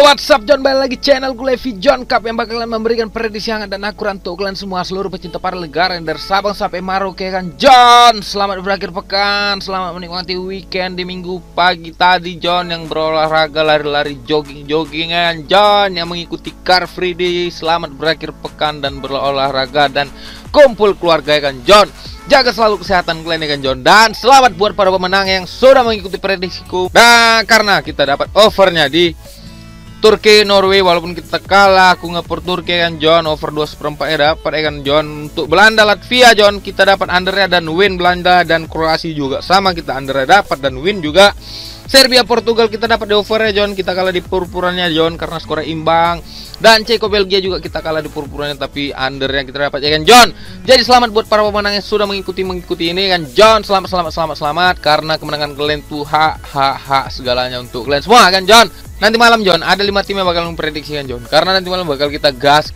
What's up John, balik lagi channel gue Levi John Cup yang bakalan memberikan prediksi hangat dan akurat untuk kalian semua seluruh pecinta para negara dari Sabang sampai Merauke kan John. Selamat berakhir pekan, selamat menikmati weekend di minggu pagi tadi John, yang berolahraga lari-lari jogging-joggingan John, yang mengikuti Car Free Day. Selamat berakhir pekan dan berolahraga dan kumpul keluarga ya kan John. Jaga selalu kesehatan kalian ya kan John. Dan selamat buat para pemenang yang sudah mengikuti prediksiku. Nah, karena kita dapat overnya di Turki Norway, walaupun kita kalah, aku ngepur Turki kan John, over 2/4 ya dapat ya kan John. Untuk Belanda Latvia John, kita dapat undernya dan win. Belanda dan Kroasia juga sama, kita undernya dapat dan win juga. Serbia Portugal kita dapat di over ya John, kita kalah di purpurannya John karena skornya imbang. Dan Ceko Belgia juga kita kalah di purpurannya tapi undernya kita dapat ya kan John. Jadi selamat buat para pemenang yang sudah mengikuti ini kan John. Selamat karena kemenangan kalian tuh hak segalanya untuk kalian semua kan John. Nanti malam John ada 5 tim yang bakal memprediksikan John, karena nanti malam bakal kita gas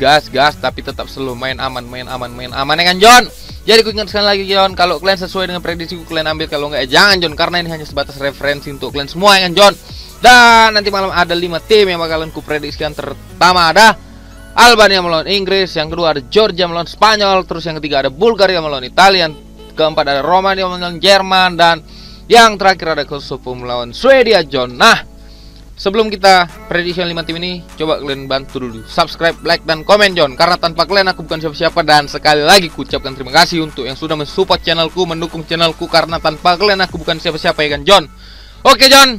tapi tetap selalu main aman ya kan John. Jadi aku ingatkan lagi John, kalau kalian sesuai dengan prediksiku kalian ambil, kalau enggak jangan John, karena ini hanya sebatas referensi untuk kalian semua ya kan John. Dan nanti malam ada 5 tim yang bakalan ku prediksikan. Pertama ada Albania melawan Inggris, yang kedua ada Georgia melawan Spanyol, terus yang ketiga ada Bulgaria melawan Italia, yang keempat ada Romania melawan Jerman, dan yang terakhir ada Kosovo melawan Swedia John. Nah, sebelum kita prediction 5 tim ini, coba kalian bantu dulu subscribe, like, dan komen John, karena tanpa kalian aku bukan siapa-siapa. Dan sekali lagi ku ucapkan terima kasih untuk yang sudah mensupport channelku, mendukung channelku, karena tanpa kalian aku bukan siapa-siapa ya kan John. Oke John,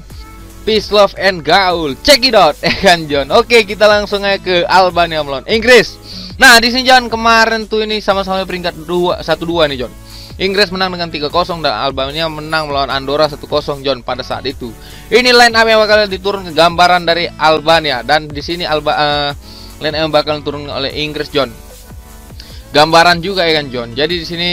peace, love, and gaul, check it out ya kan John. Oke, kita langsung aja ke Albania melawan Inggris. Nah, di sini John, kemarin tuh ini sama-sama peringkat 1-2 nih John. Inggris menang dengan 3-0 dan Albania menang melawan Andorra 1-0 John pada saat itu. Ini line up yang bakal diturun ke gambaran dari Albania, dan di sini line up yang bakal turun oleh Inggris John. Gambaran juga ya kan John. Jadi di sini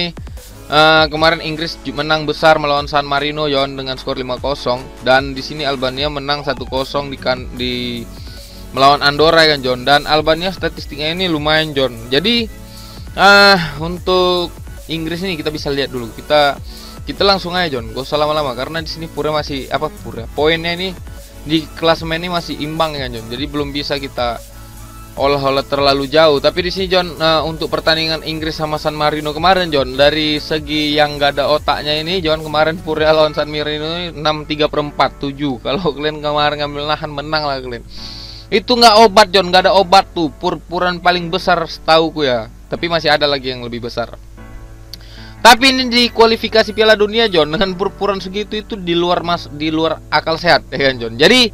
kemarin Inggris menang besar melawan San Marino John dengan skor 5-0, dan di sini Albania menang 1-0 di melawan Andorra ya kan John. Dan Albania statistiknya ini lumayan John. Jadi untuk Inggris ini kita bisa lihat dulu. Kita langsung aja John, gak usah lama-lama, karena di sini poinnya ini di klasemen ini masih imbang ya John. Jadi belum bisa kita olah-olah terlalu jauh. Tapi di sini John, untuk pertandingan Inggris sama San Marino kemarin John, dari segi yang gak ada otaknya ini John, kemarin Purya lawan San Marino ini 6-3/4-7. Kalau kalian kemarin ngambil nahan, menang lah kalian. Itu nggak obat John, nggak ada obat tuh. Purpuran paling besar setauku ya. Tapi masih ada lagi yang lebih besar. Tapi ini di kualifikasi Piala Dunia John, dengan purpuran segitu itu di luar akal sehat ya kan John. Jadi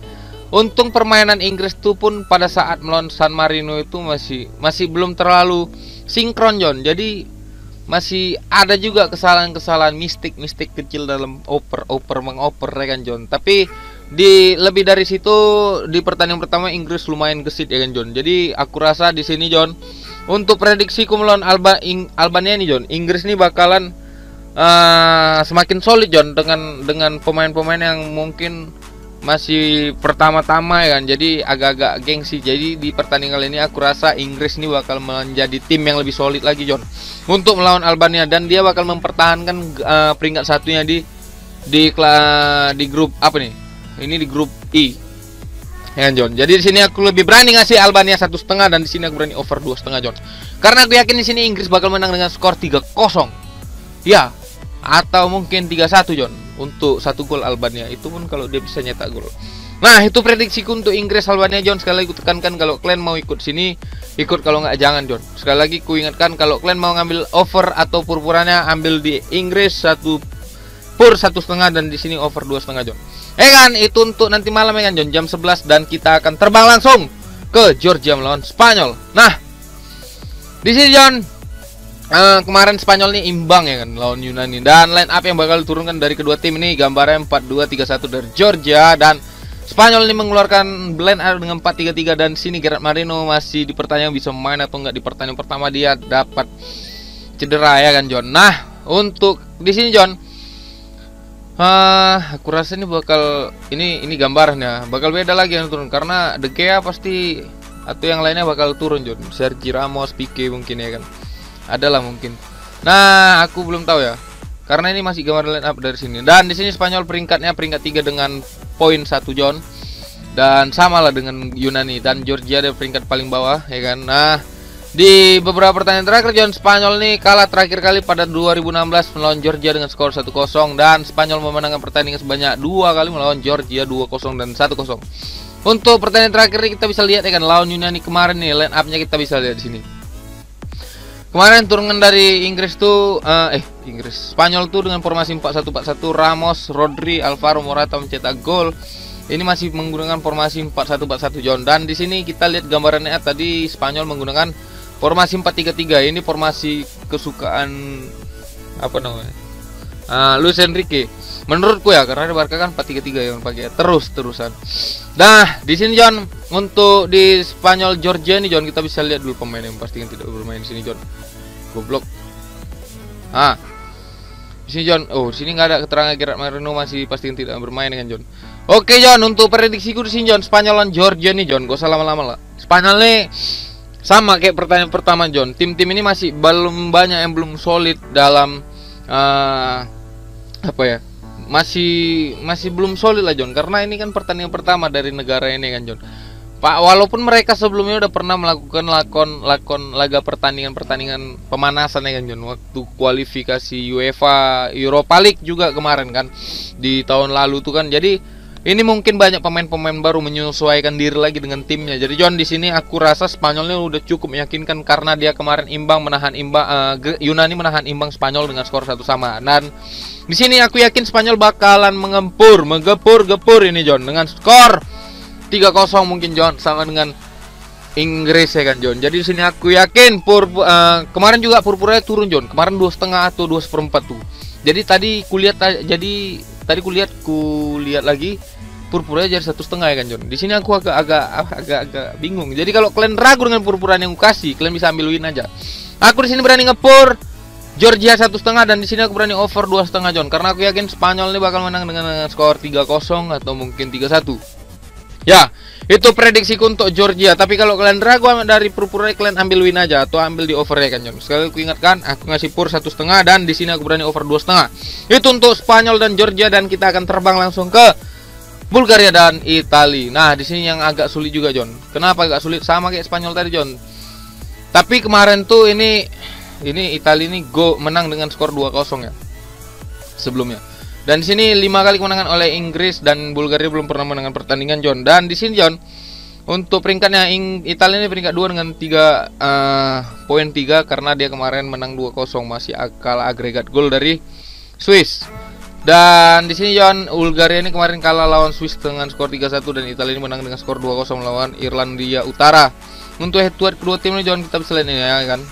untung permainan Inggris itu pun pada saat melawan San Marino itu masih belum terlalu sinkron John. Jadi masih ada juga kesalahan mistik kecil dalam mengoper ya kan John. Tapi lebih dari situ, di pertandingan pertama Inggris lumayan gesit ya kan John. Jadi aku rasa di sini John, untuk prediksiku melawan Albania nih John, Inggris nih bakalan semakin solid John, dengan pemain-pemain yang mungkin masih pertama-tama ya kan. Jadi agak-agak gengsi. Jadi di pertandingan kali ini aku rasa Inggris nih bakal menjadi tim yang lebih solid lagi John untuk melawan Albania, dan dia bakal mempertahankan peringkat satunya di grup apa nih? Ini di grup I. Ya John. Jadi di sini aku lebih berani ngasih Albania 1,5, dan di sini aku berani over 2,5 John. Karena aku yakin di sini Inggris bakal menang dengan skor 3-0. Ya, atau mungkin 3-1 John. Untuk 1 gol Albania, itu pun kalau dia bisa nyetak gol. Nah, itu prediksiku untuk Inggris Albania John. Sekali lagi ku tekankan, kalau kalian mau ikut sini, ikut, kalau nggak jangan John. Sekali lagi ku ingatkan, kalau kalian mau ngambil over atau purpurannya, ambil di Inggris 1,5 dan di sini over 2,5 John. Kan itu untuk nanti malam ya kan John, jam 11, dan kita akan terbang langsung ke Georgia melawan Spanyol. Nah, di sini John, kemarin Spanyol nih imbang ya kan lawan Yunani, dan line up yang bakal diturunkan dari kedua tim ini gambarnya 4-2-3-1 dari Georgia, dan Spanyol ini mengeluarkan line up dengan 4-3-3, dan sini Gerard Marino masih dipertanyakan bisa main atau enggak. Di pertandingan pertama dia dapat cedera ya kan John. Nah, untuk di sini John, aku rasa ini bakal ini gambarannya bakal beda lagi yang turun, karena De Gea pasti atau yang lainnya bakal turun John. Sergio Ramos, Pique mungkin ya kan. Adalah mungkin. Nah, aku belum tahu ya. Karena ini masih gambar line up dari sini. Dan di sini Spanyol peringkat 3 dengan poin 1 John. Dan sama lah dengan Yunani dan Georgia di peringkat paling bawah, ya kan. Nah, di beberapa pertandingan terakhir John, Spanyol nih kalah terakhir kali pada 2016 melawan Georgia dengan skor 1-0, dan Spanyol memenangkan pertandingan sebanyak 2 kali melawan Georgia 2-0 dan 1-0. Untuk pertandingan terakhir ini kita bisa lihat ya kan, lawan Yunani kemarin nih, line up-nya kita bisa lihat di sini. Kemarin turunkan dari Inggris tuh Spanyol tuh dengan formasi 4-1-4-1, Ramos, Rodri, Alvaro Morata mencetak gol. Ini masih menggunakan formasi 4-1-4-1 John. Dan di sini kita lihat gambarannya tadi Spanyol menggunakan formasi 4-3-3. Ini formasi kesukaan apa namanya? Luis Enrique. Menurutku ya, karena di Barca kan 4-3-3 yang pakai terus-terusan. Nah, di sini John, untuk di Spanyol Georgia nih John, kita bisa lihat dulu pemain yang pasti yang tidak bermain di sini John. Goblok. Di sini John, di sini nggak ada keterangan Gerard Moreno, masih pasti yang tidak bermain kan John. Oke John, untuk prediksiku di sini John, Spanyol lawan Georgia nih John, gak usah lama-lama lah. Spanyol nih sama kayak pertandingan pertama John. Tim-tim ini masih belum banyak yang belum solid dalam masih belum solid lah John, karena ini kan pertandingan pertama dari negara ini kan John. Walaupun mereka sebelumnya udah pernah melakukan laga pertandingan pemanasan ya kan John, waktu kualifikasi UEFA Europa League juga kemarin kan di tahun lalu tuh kan. Jadi ini mungkin banyak pemain-pemain baru menyesuaikan diri lagi dengan timnya. Jadi John, di sini aku rasa Spanyolnya udah cukup meyakinkan karena dia kemarin Yunani menahan imbang Spanyol dengan skor 1-1. Dan di sini aku yakin Spanyol bakalan menggepur ini John dengan skor 3-0 mungkin John, sama dengan Inggris ya kan John. Jadi di sini aku yakin kemarin juga purpuranya turun John. Kemarin 2,5 atau 2/4 tuh. Jadi tadi kulihat lagi purpuranya jadi 1,5 ya kan John. Di sini aku agak bingung. Jadi kalau kalian ragu dengan purpuran yang aku kasih, kalian bisa ambil win aja. Aku di sini berani ngepur Georgia 1,5, dan di sini aku berani over 2,5 John, karena aku yakin Spanyol ini bakal menang dengan skor 3-0 atau mungkin 3-1. Ya, itu prediksiku untuk Georgia. Tapi kalau kalian ragu dari purpuranya, kalian ambil win aja atau ambil di over ya kan John. Sekali aku ingatkan, aku ngasih pur 1,5 dan di sini aku berani over 2,5. Itu untuk Spanyol dan Georgia, dan kita akan terbang langsung ke Bulgaria dan Italia. Nah, di sini yang agak sulit juga John. Kenapa agak sulit? Sama kayak Spanyol tadi John. Tapi kemarin tuh ini Italia ini menang dengan skor 2-0 ya sebelumnya. Dan di sini 5 kali kemenangan oleh Inggris, dan Bulgaria belum pernah menangkan pertandingan John. Dan di sini John, untuk peringkatnya Italia ini peringkat 2 dengan 3 karena dia kemarin menang 2-0, masih kalah agregat gol dari Swiss. Dan di sini John, Bulgaria ini kemarin kalah lawan Swiss dengan skor 3-1, dan Italia ini menang dengan skor 2-0 melawan Irlandia Utara. Untuk head to head kedua tim ini John, kita bisa lihat ini ya kan.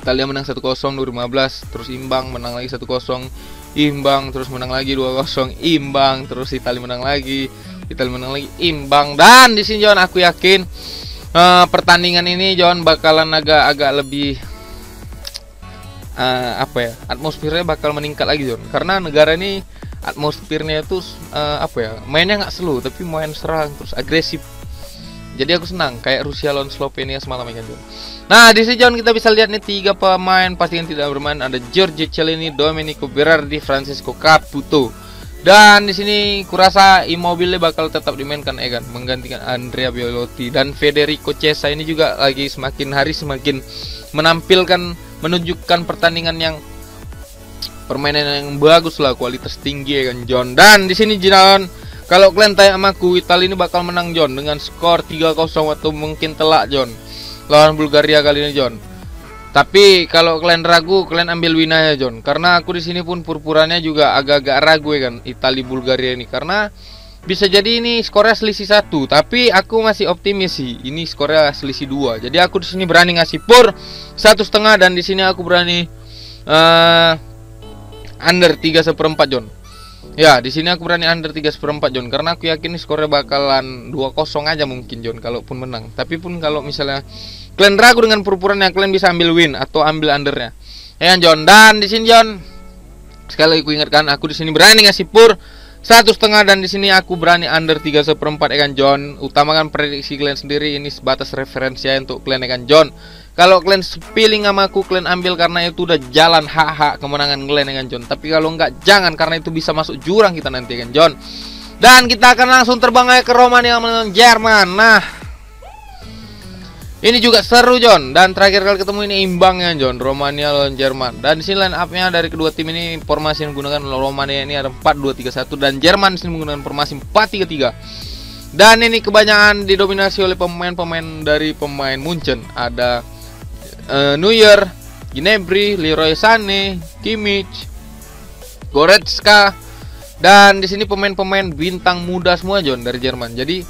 Italia menang 1-0 2015, terus imbang, menang lagi 1-0, imbang, terus menang lagi 2-0, imbang, terus Italia menang lagi, imbang. Dan di sini John, aku yakin pertandingan ini John bakalan agak lebih atmosfernya bakal meningkat lagi John, karena negara ini atmosfernya itu mainnya nggak slow tapi main serang terus agresif. Jadi aku senang kayak Rusia lawan Slovenia semalam ya kan John. Nah, di sini John, kita bisa lihat nih 3 pemain pasti yang tidak bermain, ada Giorgio Chiellini, Domenico Berardi, Francesco Caputo. Dan di sini kurasa Immobile bakal tetap dimainkan ya kan, menggantikan Andrea Belotti, dan Federico Chiesa ini juga lagi semakin hari semakin menunjukkan pertandingan yang permainan yang bagus lah, kualitas tinggi ya kan John. Dan di sini John, kalau kalian tanya sama aku, Italia ini bakal menang John dengan skor 3-0 atau mungkin telak John lawan Bulgaria kali ini John. Tapi kalau kalian ragu, kalian ambil win aja John, karena aku di sini pun purpurannya juga agak-agak ragu ya kan Italia Bulgaria ini, karena bisa jadi ini skornya selisih 1, tapi aku masih optimis sih ini skornya selisih 2. Jadi aku di sini berani ngasih pur 1,5, dan di sini aku berani under 3/4 John. Ya, di sini aku berani under 3/4 John, karena aku yakin nih skornya bakalan 2-0 aja mungkin John, kalaupun menang. Tapi pun kalau misalnya kalian ragu dengan purpurannya, kalian bisa ambil win atau ambil undernya. Ya John. Dan di sini John, sekali lagi aku ingatkan, aku di sini berani ngasih pur 1,5, dan di sini aku berani under 3/4 ya kan John. Utamakan prediksi kalian sendiri, ini sebatas referensi ya untuk kalian ya kan John. Kalau kalian feeling sama aku, kalian ambil karena itu udah jalan hak kemenangan kalian ya kan John. Tapi kalau enggak, jangan, karena itu bisa masuk jurang kita nanti ya kan John. Dan kita akan langsung terbang aja ke Romania melawan Jerman. Nah, ini juga seru John. Dan terakhir kali ketemu ini imbang ya John, Romania lawan Jerman. Dan di sini line up-nya dari kedua tim ini formasi yang digunakan Romania ini ada 4-2-3-1 dan Jerman di sini menggunakan formasi 4-3-3. Dan ini kebanyakan didominasi oleh pemain-pemain dari pemain Munchen. Ada Neuer, Gnabry, Leroy Sané, Kimmich, Goretzka. Dan di sini pemain-pemain bintang muda semua John dari Jerman. Jadi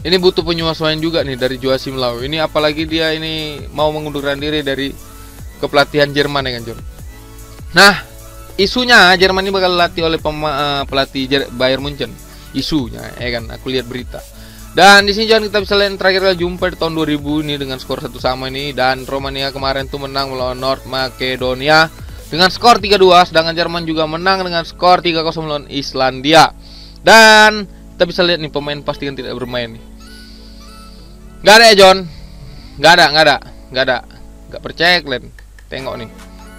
ini butuh penyesuaian juga nih dari Joachim Löw. Ini apalagi dia ini mau mengundurkan diri dari kepelatihan Jerman ya kan John. Nah, isunya Jerman ini bakal dilatih oleh pelatih Bayern Munchen. Isunya ya kan, aku lihat berita. Dan di sini John kita bisa lihat terakhir kali jumpa di tahun 2000 ini dengan skor 1-1 ini. Dan Romania kemarin tuh menang melawan North Makedonia dengan skor 3-2, sedangkan Jerman juga menang dengan skor 3-0 melawan Islandia. Dan kita bisa lihat nih pemain pasti kan tidak bermain nih. Gak ada ya John. Gak ada. Gak percaya kalian. Tengok nih.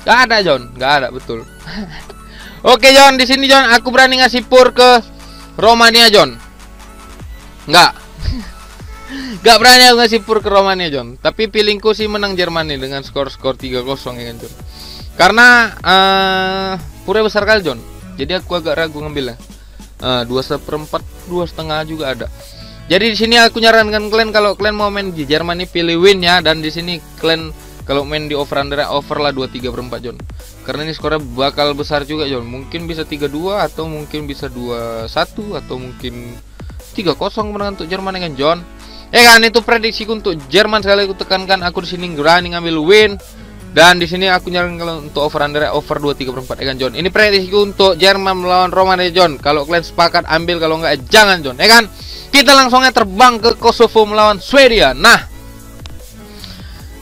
Gak ada John, gak ada betul. Oke John, di sini John aku berani ngasih pur ke Romania John. Gak berani aku ngasih pur ke Romania John. Tapi feelingku sih menang Jerman nih dengan skor-skor 3-0 ya kan John. Karena purnya besar kali John. Jadi aku agak ragu ngambilnya. 2/4, 2,5 juga ada. Jadi di sini aku nyarankan kalian kalau kalian mau main di Jerman ini pilih win ya. Dan di sini kalian kalau main di over under lah 2/3/4 John. Karena ini skornya bakal besar juga John. Mungkin bisa 3-2 atau mungkin bisa 2-1 atau mungkin 3-0 menang untuk Jerman ya kan John. Ya kan, itu prediksiku untuk Jerman. Sekali aku tekankan, aku di sini berani ngambil win. Dan di sini aku nyarankan kalian untuk over under over 2/3/4 ya kan John. Ini prediksiku untuk Jerman melawan Romania John. Kalau kalian sepakat ambil, kalau enggak jangan John ya kan. Kita langsungnya terbang ke Kosovo melawan Swedia. Nah,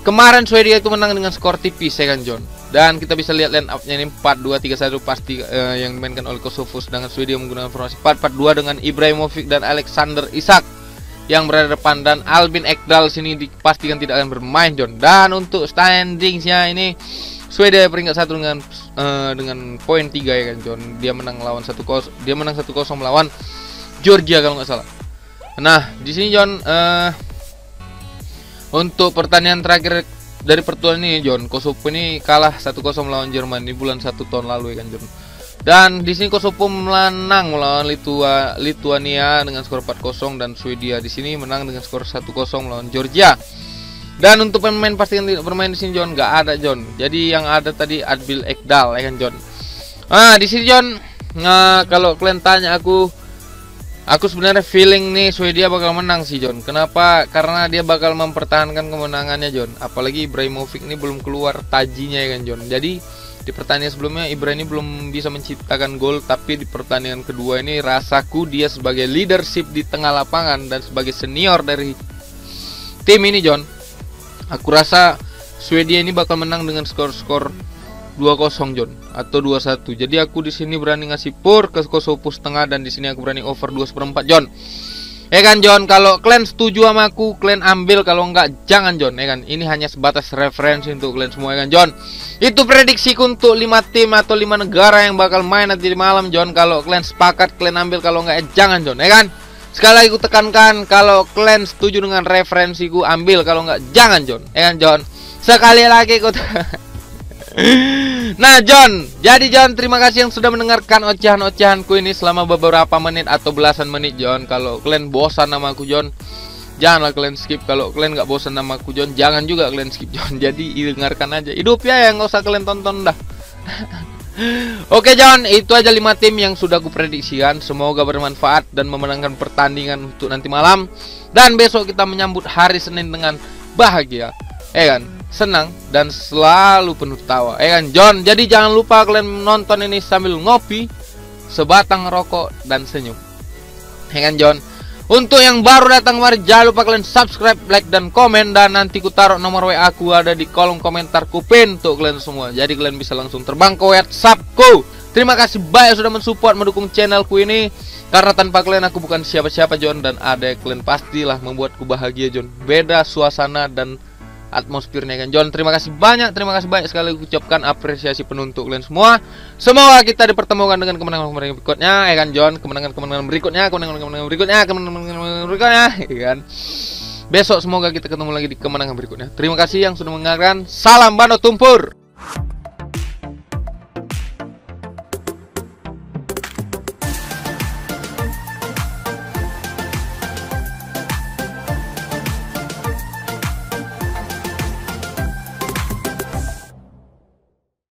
kemarin Swedia itu menang dengan skor tipis ya kan John. Dan kita bisa lihat line up-nya ini 4-2-3-1 pasti yang dimainkan oleh Kosovo. Sedangkan Swedia menggunakan formasi 4-4-2 dengan Ibrahimovic dan Alexander Isak yang berada depan. Dan Albin Ekdal sini dipastikan tidak akan bermain John. Dan untuk standingsnya ini Swedia peringkat 1 dengan poin 3 ya kan John. Dia menang lawan 1-0. Dia menang 1-0 melawan Georgia kalau nggak salah. Nah, di sini John untuk pertandingan terakhir dari pertemuan ini John, Kosovo ini kalah 1-0 melawan Jerman di bulan 1 tahun lalu ya kan John. Dan di sini Kosovo menang melawan Lituania dengan skor 4-0 dan Swedia di sini menang dengan skor 1-0 melawan Georgia. Dan untuk pemain pasti yang tidak bermain di sini John, nggak ada John. Jadi yang ada tadi Albin Ekdal ya kan John. Nah, di sini John, nah kalau kalian tanya aku sebenarnya feeling nih Swedia bakal menang sih John. Kenapa? Karena dia bakal mempertahankan kemenangannya John. Apalagi Ibrahimovic ini belum keluar tajinya ya kan John. Jadi di pertandingan sebelumnya Ibra ini belum bisa menciptakan gol. Tapi di pertandingan kedua ini rasaku dia sebagai leadership di tengah lapangan dan sebagai senior dari tim ini John. Aku rasa Swedia ini bakal menang dengan skor-skor 2-0 John atau 2-1. Jadi aku di sini berani ngasih pur ke Kosovo setengah dan di sini aku berani over 2/4 John. Ya kan John, kalau kalian setuju sama aku, kalian ambil, kalau enggak jangan John ya kan. Ini hanya sebatas referensi untuk kalian semua ya kan John. Itu prediksiku untuk 5 tim atau 5 negara yang bakal main nanti di malam John. Kalau kalian sepakat kalian ambil, kalau enggak jangan John ya kan. Sekali lagi aku tekankan, kalau kalian setuju dengan referensiku ambil, kalau enggak jangan John ya kan John. Sekali lagi aku Nah John, jadi John terima kasih yang sudah mendengarkan ocehan-ocehanku ini selama beberapa menit atau belasan menit John. Kalau kalian bosan sama aku John, janganlah kalian skip. Kalau kalian nggak bosan sama aku John, jangan juga kalian skip John. Jadi dengarkan aja, hidup ya yang nggak usah kalian tonton dah. Oke John, itu aja 5 tim yang sudah aku prediksikan. Semoga bermanfaat dan memenangkan pertandingan untuk nanti malam. Dan besok kita menyambut hari Senin dengan bahagia, kan? Senang dan selalu penuh tawa, kan John. Jadi jangan lupa kalian nonton ini sambil ngopi, sebatang rokok dan senyum, kan John. Untuk yang baru datang mari jangan lupa kalian subscribe, like dan komen. Dan nanti ku taruh nomor WA aku ada di kolom komentar kupin untuk kalian semua. Jadi kalian bisa langsung terbang ke WhatsAppku. Terima kasih banyak sudah mensupport, mendukung channelku ini. Karena tanpa kalian aku bukan siapa-siapa John. Dan ada kalian pastilah membuatku bahagia John. Beda suasana dan atmosfernya kan John. Terima kasih banyak sekali ucapkan apresiasi penuh untuk kalian semua. Semoga kita dipertemukan dengan kemenangan berikutnya ya kan John, kemenangan berikutnya, ya kan. Besok semoga kita ketemu lagi di kemenangan berikutnya. Terima kasih yang sudah mendengarkan. Salam Bano Tumpur.